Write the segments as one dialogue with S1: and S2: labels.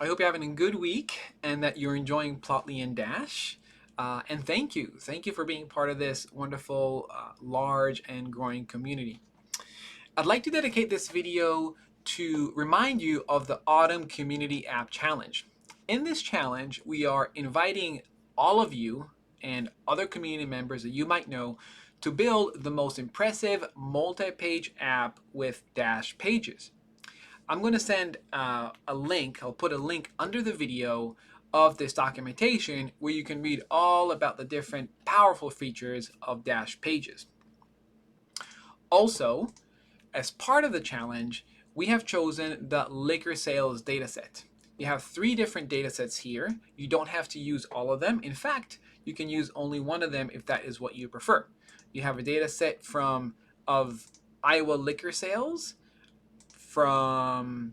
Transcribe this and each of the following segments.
S1: I hope you're having a good week and that you're enjoying Plotly and Dash. And thank you. Thank you for being part of this wonderful, large, and growing community. I'd like to dedicate this video to remind you of the Autumn Community App Challenge. In this challenge, we are inviting all of you and other community members that you might know to build the most impressive multi-page app with Dash pages. I'm going to send a link. I'll put a link under the video of this documentation where you can read all about the different powerful features of Dash pages. Also, as part of the challenge, we have chosen the liquor sales dataset. You have 3 different datasets here. You don't have to use all of them. In fact, you can use only one of them if that is what you prefer. You have a dataset of Iowa liquor sales from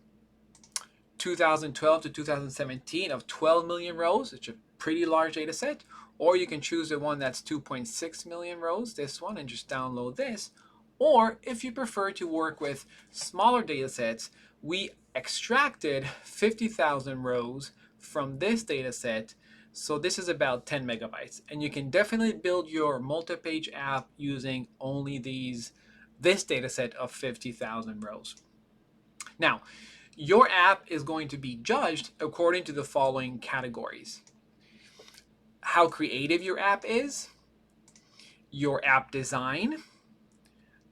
S1: 2012 to 2017 of 12 million rows. It's a pretty large data set. Or you can choose the one that's 2.6 million rows, this one, and just download this. Or if you prefer to work with smaller data sets, we extracted 50,000 rows from this data set. So this is about 10 megabytes. And you can definitely build your multi-page app using only this data set of 50,000 rows. Now, your app is going to be judged according to the following categories: how creative your app is, your app design,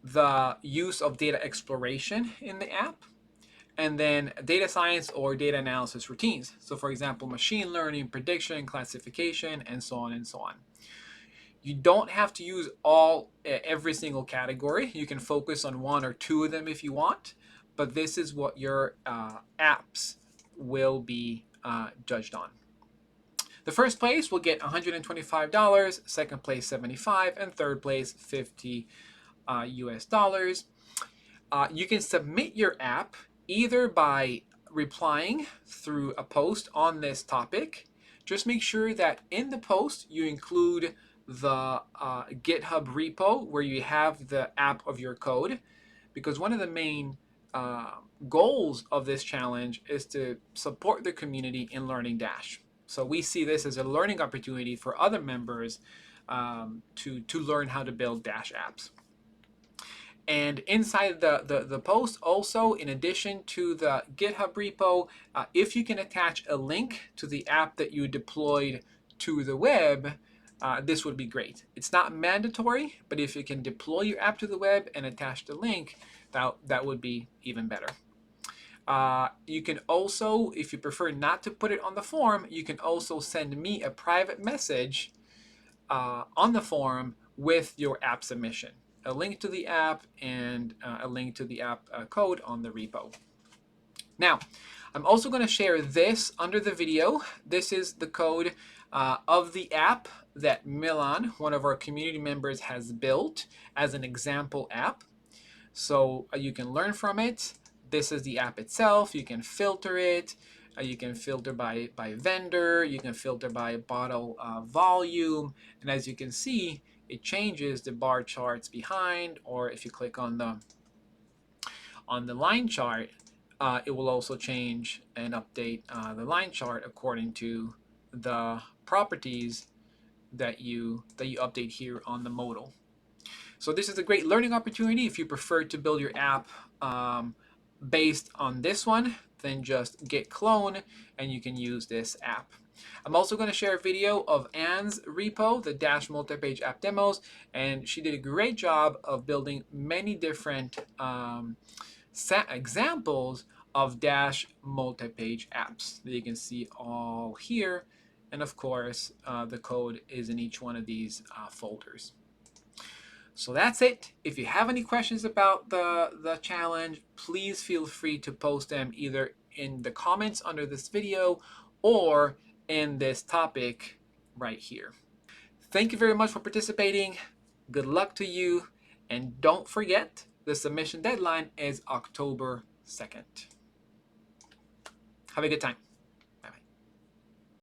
S1: the use of data exploration in the app, and then data science or data analysis routines. So for example, machine learning, prediction, classification, and so on and so on. You don't have to use every single category. You can focus on 1 or 2 of them if you want, but this is what your apps will be judged on. The first place will get $125, second place $75, and third place $50 US dollars. You can submit your app either by replying through a post on this topic. Just make sure that in the post you include the GitHub repo where you have the app of your code, because one of the main goals of this challenge is to support the community in learning Dash. So we see this as a learning opportunity for other members to learn how to build Dash apps. And inside the post also, in addition to the GitHub repo, if you can attach a link to the app that you deployed to the web, this would be great. It's not mandatory, but if you can deploy your app to the web and attach the link, that would be even better. You can also, if you prefer not to put it on the form, you can also send me a private message on the forum with your app submission. A link to the app and a link to the app code on the repo. Now, I'm also going to share this under the video. This is the code of the app that Milan, one of our community members, has built as an example app. So you can learn from it. This is the app itself. You can filter it. You can filter by vendor. You can filter by bottle volume. And as you can see, it changes the bar charts behind, or if you click on the line chart, it will also change and update the line chart according to the properties that you update here on the modal. So this is a great learning opportunity. If you prefer to build your app based on this one, then just git clone and you can use this app. I'm also going to share a video of Anne's repo, the Dash multi-page app demos, and she did a great job of building many different examples of Dash multi-page apps that you can see all here. And of course, the code is in each one of these folders. So that's it. If you have any questions about the challenge, please feel free to post them either in the comments under this video or in this topic right here. Thank you very much for participating. Good luck to you. And don't forget, the submission deadline is October 2nd. Have a good time.